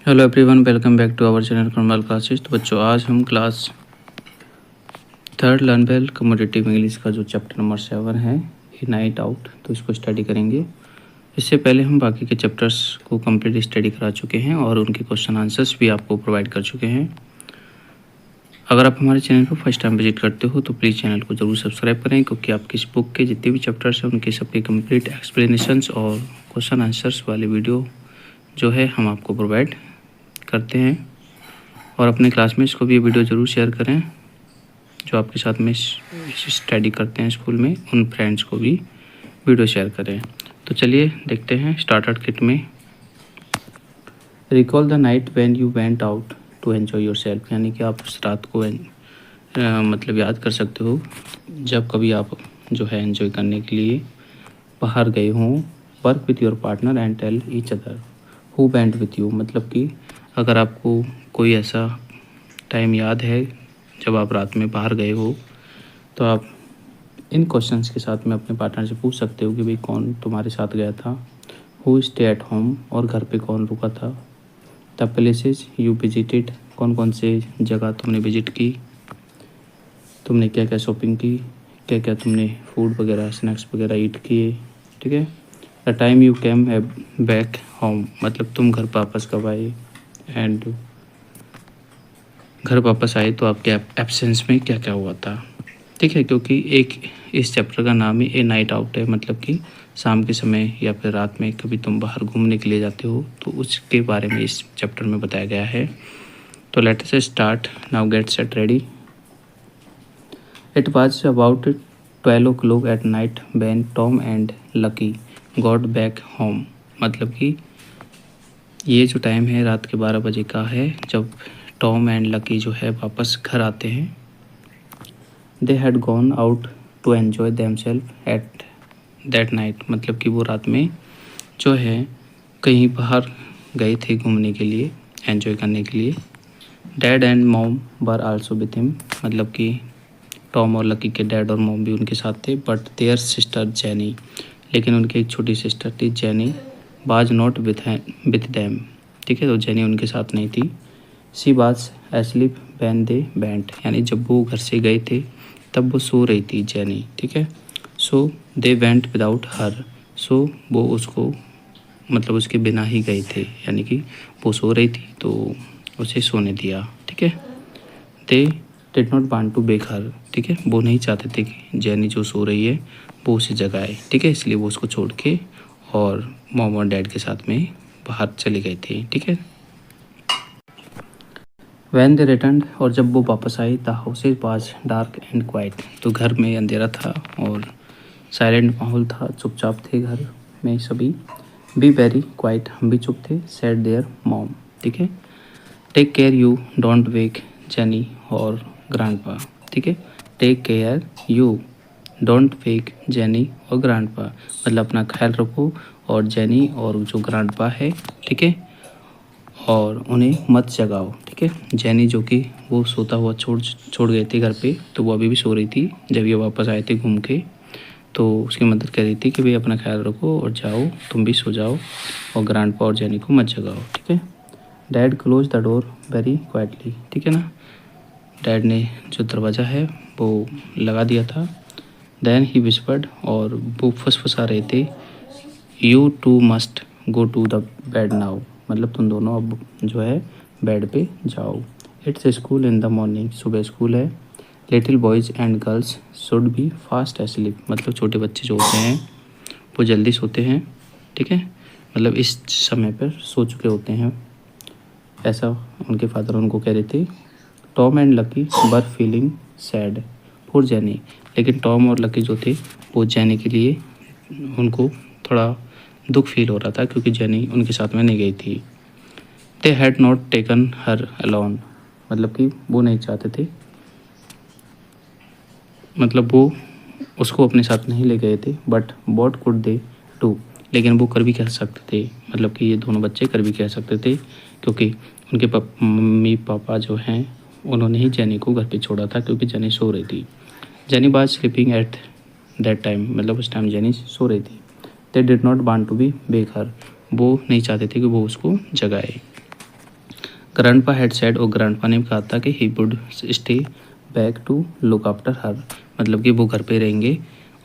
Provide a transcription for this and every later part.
Hello everyone, welcome back to our channel Kamal classes. तो बच्चों, आज हम class third learn well communicative English का जो चैप्टर नंबर 7 है, ए नाइट आउट, तो इसको स्टडी करेंगे। इससे पहले हम बाकी के चैप्टर्स को कंप्लीट स्टडी करा चुके हैं और उनके क्वेश्चन आंसर्स भी आपको प्रोवाइड कर चुके हैं। अगर आप हमारे चैनल को फर्स्ट टाइम विजिट करते हो तो प्लीज़ चैनल को ज़रूर सब्सक्राइब करें, क्योंकि आपकी इस बुक के जितने भी चैप्टर्स हैं उनके सबके कंप्लीट एक्सप्लेनेशंस और क्वेश्चन आंसर्स वाले वीडियो जो है हम आपको प्रोवाइड करते हैं। और अपने क्लासमेट्स को भी ये वीडियो ज़रूर शेयर करें जो आपके साथ में स्टडी करते हैं स्कूल में, उन फ्रेंड्स को भी वीडियो शेयर करें। तो चलिए देखते हैं स्टार्टर किट में। Recall the night when you went out to enjoy yourself, यानी कि आप उस रात को मतलब याद कर सकते हो जब कभी आप जो है एंजॉय करने के लिए बाहर गए हों। Work with your partner and tell each other who went with you, मतलब कि अगर आपको कोई ऐसा टाइम याद है जब आप रात में बाहर गए हो, तो आप इन क्वेश्चंस के साथ में अपने पार्टनर से पूछ सकते हो कि भाई कौन तुम्हारे साथ गया था, हु स्टे एट होम, और घर पे कौन रुका था, द प्लेसेस यू विजिटेड, कौन कौन से जगह तुमने विजिट की, तुमने क्या क्या शॉपिंग की, क्या क्या तुमने फूड वगैरह स्नैक्स वगैरह ईट किए, ठीक है। The time you came back home, मतलब तुम घर वापस कब आए, एंड घर वापस आए तो आपके एब्सेंस में क्या क्या हुआ था, ठीक है। क्योंकि एक इस चैप्टर का नाम ही ए नाइट आउट है, मतलब कि शाम के समय या फिर रात में कभी तुम बाहर घूमने के लिए जाते हो तो उसके बारे में इस चैप्टर में बताया गया है। तो let us start now, get set ready. It was about 12 o'clock at night when Tom and lucky got back home, मतलब कि ये जो टाइम है रात के 12 बजे का है जब टॉम एंड लकी जो है वापस घर आते हैं। They had gone out to enjoy themselves at that night, मतलब कि वो रात में जो है कहीं बाहर गए थे घूमने के लिए, एंजॉय करने के लिए। Dad and mom were also with him, मतलब कि टॉम और लकी के डैड और मॉम भी उनके साथ थे। बट देयर सिस्टर जेनी, लेकिन उनकी एक छोटी सिस्टर थी Jenny, was not with them, ठीक है। तो जेनी उनके साथ नहीं थी। She was asleep when they went, यानी जब वो घर से गए थे तब वो सो रही थी जेनी, ठीक है। सो दे वेंट विदाउट हर, सो वो उसको मतलब उसके बिना ही गए थे, यानी कि वो सो रही थी तो उसे सोने दिया, ठीक है। They did not want to wake her, ठीक है, वो नहीं चाहते थे कि जेनी जो सो रही है वो उसे जगाए, ठीक है, इसलिए वो उसको छोड़ के और मॉम और डैड के साथ में बाहर चले गए थे, ठीक है। वैन दे रिटर्न, और जब वो वापस आई, the house was dark and quiet, तो घर में अंधेरा था और साइलेंट माहौल था, चुपचाप थे घर में सभी। बी वेरी क्वाइट, हम भी चुप थे, सेड देयर मॉम, ठीक है। Take care you don't wake Jenny और ग्रैंडपा, ठीक है। Take care you don't wake Jenny और ग्रैंडपा, मतलब अपना ख्याल रखो और जेनी और जो ग्रैंडपा है, ठीक है, और उन्हें मत जगाओ, ठीक है। जेनी जो कि वो सोता हुआ छोड़ गए थे घर पे, तो वो अभी भी सो रही थी जब ये वापस आए थे घूम के, तो उसकी मदद कर रही थी कि भाई अपना ख्याल रखो और जाओ, तुम भी सो जाओ और ग्रैंडपा और जेनी को मत जगाओ, ठीक है। Dad close the door very quietly, ठीक है ना, डैड ने जो दरवाज़ा है वो लगा दिया था। देन ही विस्पर्ड, और वो फुसफुसा रहे थे, you two must go to the bed now, मतलब तुम दोनों अब जो है बेड पे जाओ। It's school in the morning, सुबह स्कूल है। Little boys and girls should be fast asleep, मतलब छोटे बच्चे जो होते हैं वो जल्दी सोते हैं, ठीक है, मतलब इस समय पर सो चुके होते हैं, ऐसा उनके फादर उनको कह रहे थे। Tom and lucky were feeling sad for jenny, लेकिन टॉम और लकी जो थे वो जेनी के लिए उनको थोड़ा दुख फील हो रहा था क्योंकि जेनी उनके साथ में नहीं गई थी। They had not taken her alone, मतलब कि वो नहीं चाहते थे, मतलब वो उसको अपने साथ नहीं ले गए थे। But what could they do, लेकिन वो कर भी कह सकते थे, मतलब कि ये दोनों बच्चे कर भी कह सकते थे, क्योंकि उनके मम्मी पापा जो हैं उन्होंने ही जेनी को घर पे छोड़ा था क्योंकि जेनी सो रही थी। Jenny was sleeping at that time, मतलब उस टाइम जेनी सो रही थी। They did not want to be wake her, वो नहीं चाहते थे कि वो उसको जगाए। ग्रैंडपा हैड सेड, और ग्रैंडपा ने कहा था कि he would stay back to look after her, मतलब कि वो घर पे रहेंगे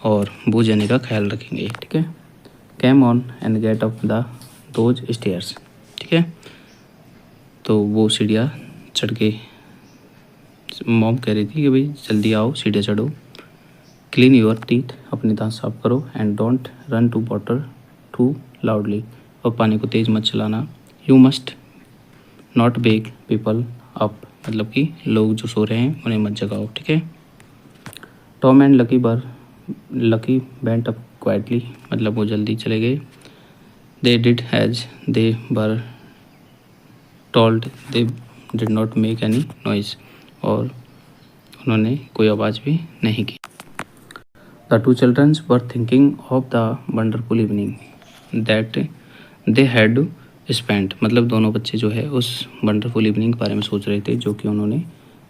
और वो जने का ख्याल रखेंगे। ठीक है। Come on and get up the those stairs. ठीक है। तो वो सीढ़ियाँ चढ़ के मॉम कह रही थी कि भाई जल्दी आओ, सीढ़ियाँ चढ़ो। क्लीन योर टीथ, अपने दांत साफ करो। And don't run to water too loudly, और पानी को तेज़ मत चलाना। You must not wake people up, मतलब कि लोग जो सो रहे हैं उन्हें मत जगाओ। ठीक है। Tom and Lucky went up quietly, मतलब वो जल्दी चले गए। They did as they were told, they did not make any noise, और उन्होंने कोई आवाज़ भी नहीं की। The two childrens were thinking of the wonderful evening that they had spent, मतलब दोनों बच्चे जो है उस वंडरफुल इवनिंग के बारे में सोच रहे थे जो कि उन्होंने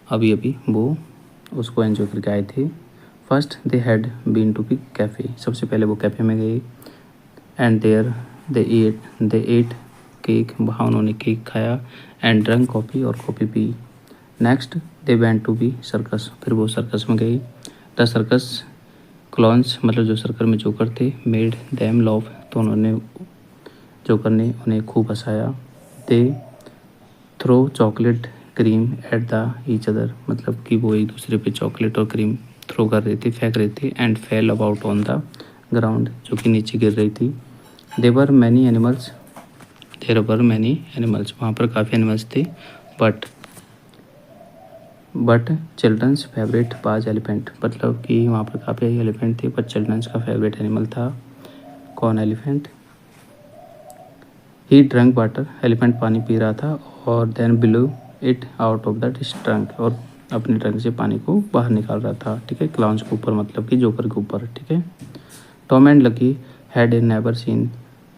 अभी अभी वो उसको एंजॉय करके आए थे। First they had been to the cafe, सबसे पहले वो कैफ़े में गए। And there they ate cake, वहाँ उन्होंने केक खाया। एंड ड्रंक कॉफ़ी, और कॉफ़ी पी। Next they went to the circus, फिर वो सर्कस में गई। द सर्कस क्लॉन्स, मतलब जो सर्कस में जोकर थे, मेड दैम लव, तो उन्होंने जोकर ने उन्हें खूब हंसाया। They throw chocolate cream at the each other, मतलब कि वो एक दूसरे पे चॉकलेट और क्रीम थ्रो कर रहे थे, फेंक रहे थे। And fail about on the ground, जो कि नीचे गिर रही थी। देयर वर मैनी एनिमल्स, वहाँ पर काफ़ी एनिमल्स थे। But children's favourite was elephant, मतलब कि वहाँ पर काफ़ी एलिफेंट थे, बट चिल्ड्रंस का फेवरेट एनिमल था कौन? Elephant. He drunk water, elephant पानी पी रहा था। और then blew it out of the trunk, और अपने ट्रंक से पानी को बाहर निकाल रहा था। ठीक है। क्लाउंस के ऊपर, मतलब कि जोकर के ऊपर। ठीक है। Tom and lucky had a never seen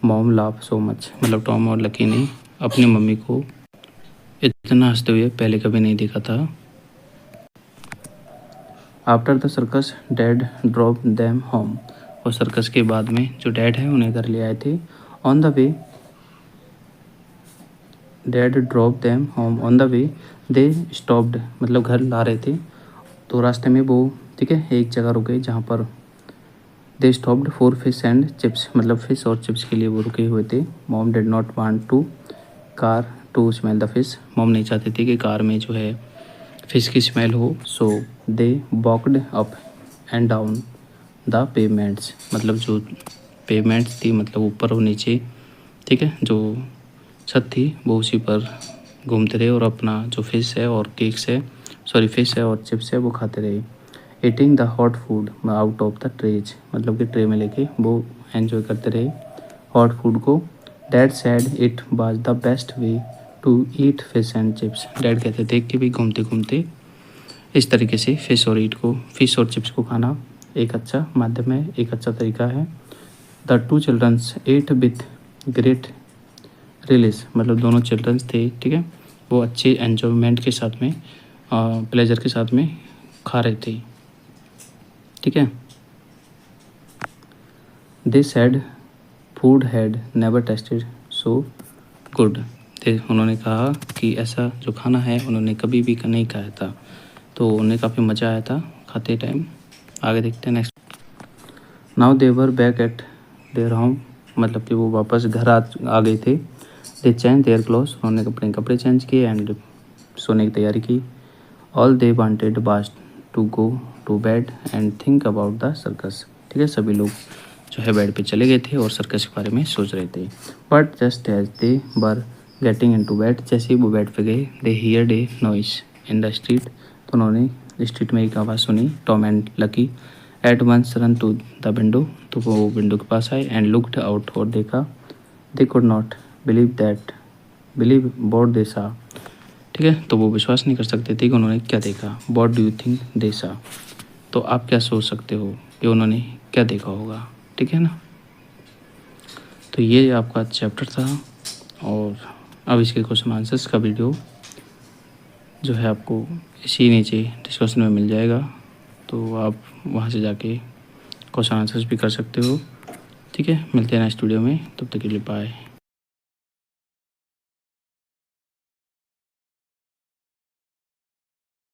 mom laugh so much, मतलब टॉम और लकी ने अपनी मम्मी को इतना हंसते हुए पहले कभी नहीं देखा था। After the circus dad drop them home, और सर्कस के बाद में जो डैड है उन्हें घर ले आए थे। On the way dad drop them home, on the way they stopped, मतलब घर ला रहे थे तो रास्ते में वो, ठीक है, एक जगह रुके जहाँ पर they stopped for fish and chips, मतलब फिश और चिप्स के लिए वो रुके हुए थे। Mom did not want to car to smell the fish, mom नहीं चाहते थे कि कार में जो है फिश की स्मेल हो। So they walked up and down the pavements, मतलब जो पेमेंट्स थी, मतलब ऊपर और नीचे, ठीक है, जो छत थी वो उसी पर घूमते रहे और अपना जो फिश है और केक्स है, सॉरी फिश है और चिप्स है वो खाते रहे। Eating the hot food out of the trays, मतलब कि ट्रे में लेके वो एंजॉय करते रहे हॉट फूड को। Dad said it was the best way to eat fish and chips, dad कहते थे कि भी घूमते घूमते इस तरीके से फिश और चिप्स को खाना एक अच्छा माध्यम है, एक अच्छा तरीका है। The two childrens ate with great relish, मतलब दोनों चिल्ड्रंस थे, ठीक है, वो अच्छे एन्जॉयमेंट के साथ में, प्लेजर के साथ में खा रहे थे। ठीक है। They said food had never tasted so good, उन्होंने कहा कि ऐसा जो खाना है उन्होंने कभी भी नहीं खाया था, तो उन्हें काफ़ी मज़ा आया था खाते टाइम। आगे देखते हैं next. Now they were back at their home, मतलब कि वो वापस घर आ गए थे। दे चेंज देयर क्लोथ्स, उन्होंने अपने कपड़े चेंज किए एंड सोने की तैयारी की। All they wanted was to go to bed and think about the circus, ठीक है, सभी लोग जो है बेड पे चले गए थे और सर्कस के बारे में सोच रहे थे। But just as they were getting into bed, जैसे ही वो बेड पे गए, they heard a noise in the street, तो उन्होंने स्ट्रीट में एक आवाज़ सुनी। Tom and Lucky at once ran to the window, तो वो विंडो के पास आए एंड लुक्ड आउट, और देखा। They could not believe what they सा, ठीक है, तो वो विश्वास नहीं कर सकते थे कि उन्होंने क्या देखा। What do you think they सा, तो आप क्या सोच सकते हो कि उन्होंने क्या देखा होगा, ठीक है ना। तो ये आपका चैप्टर था, और अब इसके क्वेश्चन आंसर्स का वीडियो जो है आपको इसी नीचे डिस्क्रिप्शन में मिल जाएगा, तो आप वहाँ से जाके क्वेश्चन आंसर्स भी कर सकते हो। ठीक है, मिलते हैं नेक्स्ट वीडियो में, तब तक के लिए बाय।